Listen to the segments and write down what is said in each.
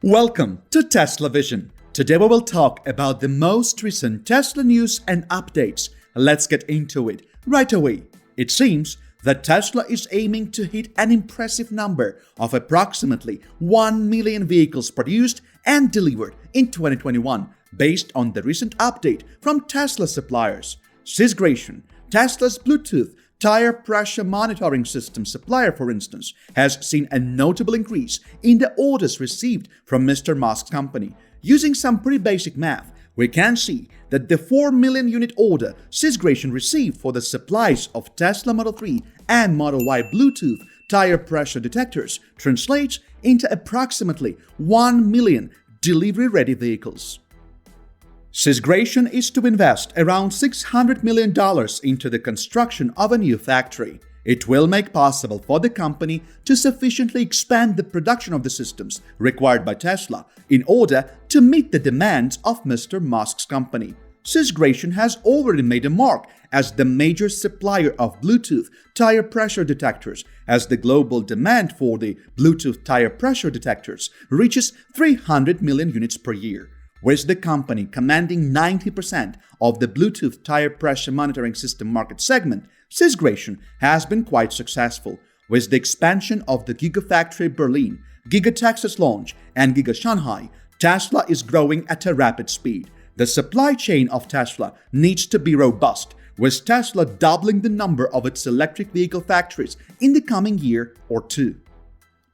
Welcome to Tesla Vision. Today we will talk about the most recent Tesla news and updates. Let's get into it right away. It seems that Tesla is aiming to hit an impressive number of approximately 1 million vehicles produced and delivered in 2021, based on the recent update from Tesla suppliers. Sysgration, Tesla's Bluetooth tire pressure monitoring system supplier, for instance, has seen a notable increase in the orders received from Mr. Musk's company. Using some pretty basic math, we can see that the 4 million unit order Sysgration received for the supplies of Tesla Model 3 and Model Y Bluetooth tire pressure detectors translates into approximately 1 million delivery-ready vehicles. Sysgration is to invest around $600 million into the construction of a new factory. It will make possible for the company to sufficiently expand the production of the systems required by Tesla in order to meet the demands of Mr. Musk's company. Sysgration has already made a mark as the major supplier of Bluetooth tire pressure detectors, as the global demand for the Bluetooth tire pressure detectors reaches 300 million units per year. With the company commanding 90% of the Bluetooth tire pressure monitoring system market segment, Sysgration has been quite successful. With the expansion of the Giga factory Berlin, Giga Texas launch, and Giga Shanghai, Tesla is growing at a rapid speed. The supply chain of Tesla needs to be robust, with Tesla doubling the number of its electric vehicle factories in the coming year or two.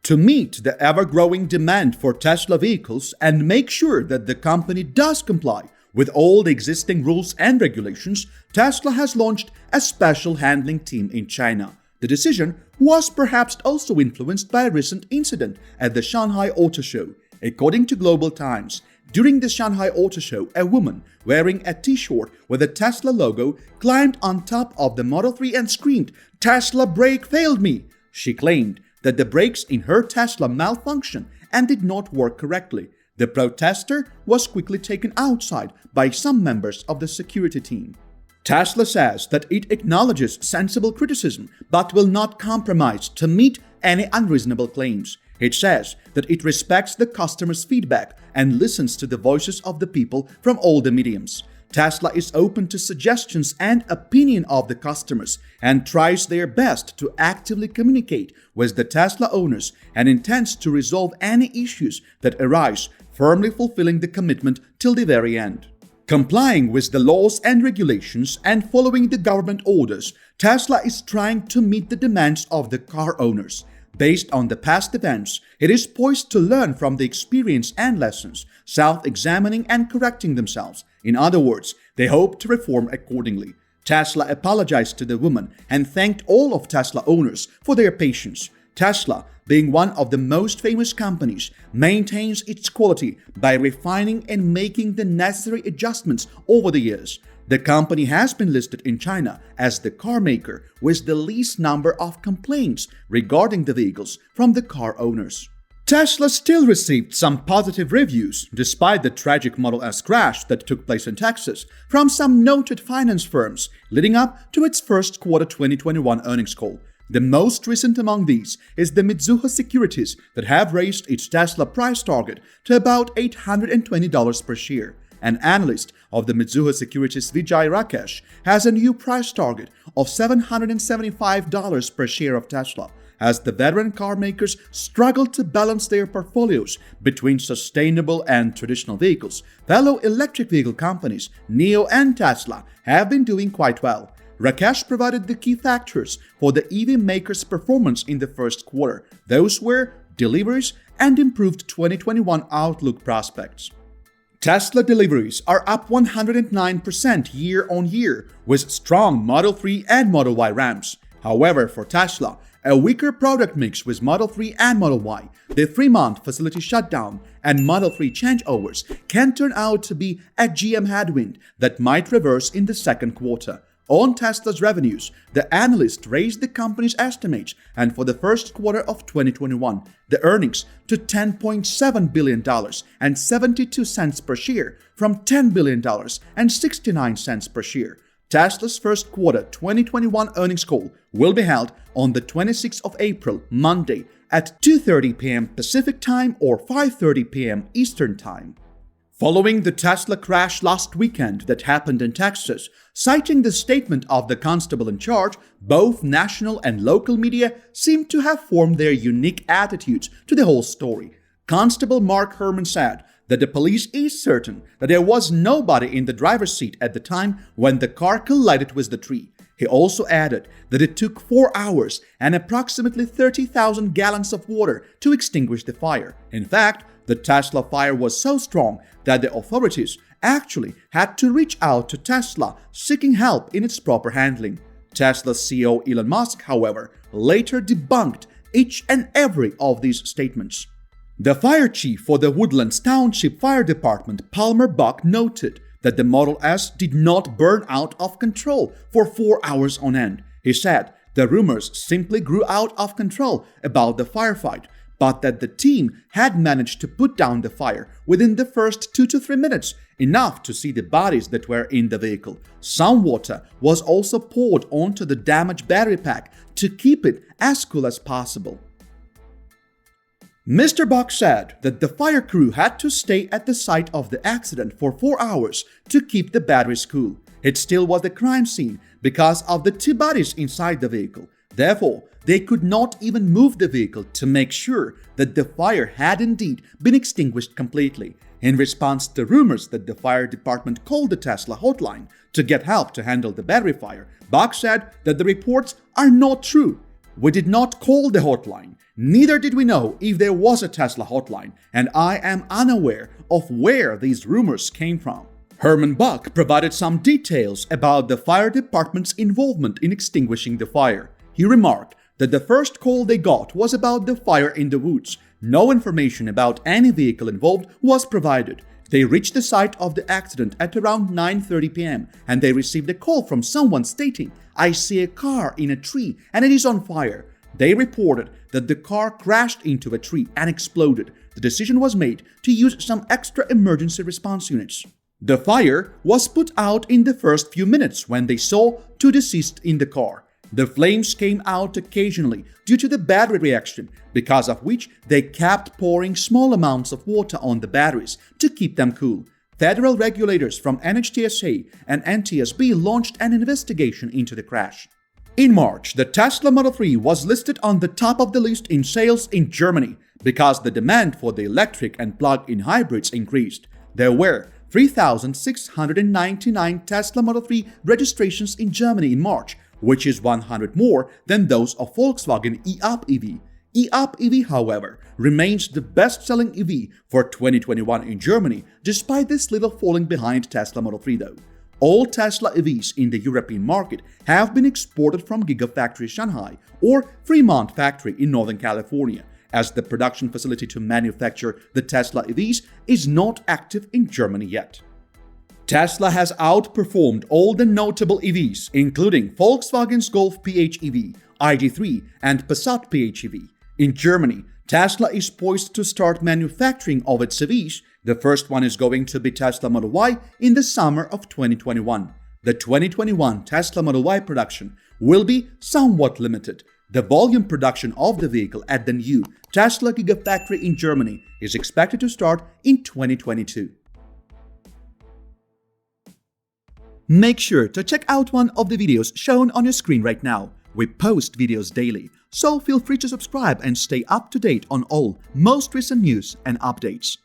To meet the ever-growing demand for Tesla vehicles and make sure that the company does comply with all the existing rules and regulations, Tesla has launched a special handling team in China. The decision was perhaps also influenced by a recent incident at the Shanghai Auto Show. According to Global Times, during the Shanghai Auto Show, a woman wearing a t-shirt with a Tesla logo climbed on top of the Model 3 and screamed, "Tesla brake failed me!" She claimed that the brakes in her Tesla malfunctioned and did not work correctly. The protester was quickly taken outside by some members of the security team. Tesla says that it acknowledges sensible criticism but will not compromise to meet any unreasonable claims. It says that it respects the customer's feedback and listens to the voices of the people from all the mediums. Tesla is open to suggestions and opinion of the customers and tries their best to actively communicate with the Tesla owners and intends to resolve any issues that arise, firmly fulfilling the commitment till the very end. Complying with the laws and regulations and following the government orders, Tesla is trying to meet the demands of the car owners. Based on the past events, it is poised to learn from the experience and lessons, self-examining and correcting themselves. In other words, they hope to reform accordingly. Tesla apologized to the woman and thanked all of Tesla owners for their patience. Tesla, being one of the most famous companies, maintains its quality by refining and making the necessary adjustments over the years. The company has been listed in China as the car maker with the least number of complaints regarding the vehicles from the car owners. Tesla still received some positive reviews, despite the tragic Model S crash that took place in Texas, from some noted finance firms leading up to its first quarter 2021 earnings call. The most recent among these is the Mizuho Securities that have raised its Tesla price target to about $820 per share. An analyst of the Mizuho Securities, Vijay Rakesh, has a new price target of $775 per share of Tesla, as the veteran car makers struggle to balance their portfolios between sustainable and traditional vehicles. Fellow electric vehicle companies, NIO and Tesla, have been doing quite well. Rakesh provided the key factors for the EV makers' performance in the first quarter. Those were deliveries and improved 2021 outlook prospects. Tesla deliveries are up 109% year-on-year, with strong Model 3 and Model Y ramps. However, for Tesla, a weaker product mix with Model 3 and Model Y, the 3-month facility shutdown, and Model 3 changeovers can turn out to be a GM headwind that might reverse in the second quarter. On Tesla's revenues, the analyst raised the company's estimates, and for the first quarter of 2021, the earnings to $10.7 billion and 72 cents per share from $10 billion and 69 cents per share. Tesla's first quarter 2021 earnings call will be held on the 26th of April, Monday, at 2:30 p.m. Pacific Time or 5:30 p.m. Eastern Time. Following the Tesla crash last weekend that happened in Texas, citing the statement of the constable in charge, both national and local media seem to have formed their unique attitudes to the whole story. Constable Mark Herman said that the police is certain that there was nobody in the driver's seat at the time when the car collided with the tree. He also added that it took 4 hours and approximately 30,000 gallons of water to extinguish the fire. In fact, the Tesla fire was so strong that the authorities actually had to reach out to Tesla seeking help in its proper handling. Tesla's CEO Elon Musk, however, later debunked each and every of these statements. The fire chief for the Woodlands Township Fire Department, Palmer Buck, noted that the Model S did not burn out of control for 4 hours on end. He said the rumors simply grew out of control about the firefight, but that the team had managed to put down the fire within the first 2 to 3 minutes, enough to see the bodies that were in the vehicle. Some water was also poured onto the damaged battery pack to keep it as cool as possible. Mr. Buck said that the fire crew had to stay at the site of the accident for 4 hours to keep the batteries cool. It still was a crime scene because of the 2 bodies inside the vehicle. Therefore, they could not even move the vehicle to make sure that the fire had indeed been extinguished completely. In response to rumors that the fire department called the Tesla hotline to get help to handle the battery fire, Buck said that the reports are not true. "We did not call the hotline. Neither did we know if there was a Tesla hotline, and I am unaware of where these rumors came from." Herman Buck provided some details about the fire department's involvement in extinguishing the fire. He remarked that the first call they got was about the fire in the woods. No information about any vehicle involved was provided. They reached the site of the accident at around 9:30 p.m. and they received a call from someone stating, "I see a car in a tree and it is on fire." They reported that the car crashed into a tree and exploded. The decision was made to use some extra emergency response units. The fire was put out in the first few minutes when they saw 2 deceased in the car. The flames came out occasionally due to the battery reaction, because of which they kept pouring small amounts of water on the batteries to keep them cool. Federal regulators from NHTSA and NTSB launched an investigation into the crash. In March, the Tesla Model 3 was listed on the top of the list in sales in Germany because the demand for the electric and plug-in hybrids increased. There were 3,699 Tesla Model 3 registrations in Germany in March, which is 100 more than those of Volkswagen e-up EV. E-up EV, however, remains the best-selling EV for 2021 in Germany, despite this little falling behind Tesla Model 3 though. All Tesla EVs in the European market have been exported from Giga factory Shanghai or Fremont factory in Northern California, as the production facility to manufacture the Tesla EVs is not active in Germany yet. Tesla has outperformed all the notable EVs, including Volkswagen's Golf PHEV, ID.3, and Passat PHEV. In Germany, Tesla is poised to start manufacturing of its EVs. The first one is going to be Tesla Model Y in the summer of 2021. The 2021 Tesla Model Y production will be somewhat limited. The volume production of the vehicle at the new Tesla Giga factory in Germany is expected to start in 2022. Make sure to check out one of the videos shown on your screen right now. We post videos daily, so feel free to subscribe and stay up to date on all most recent news and updates.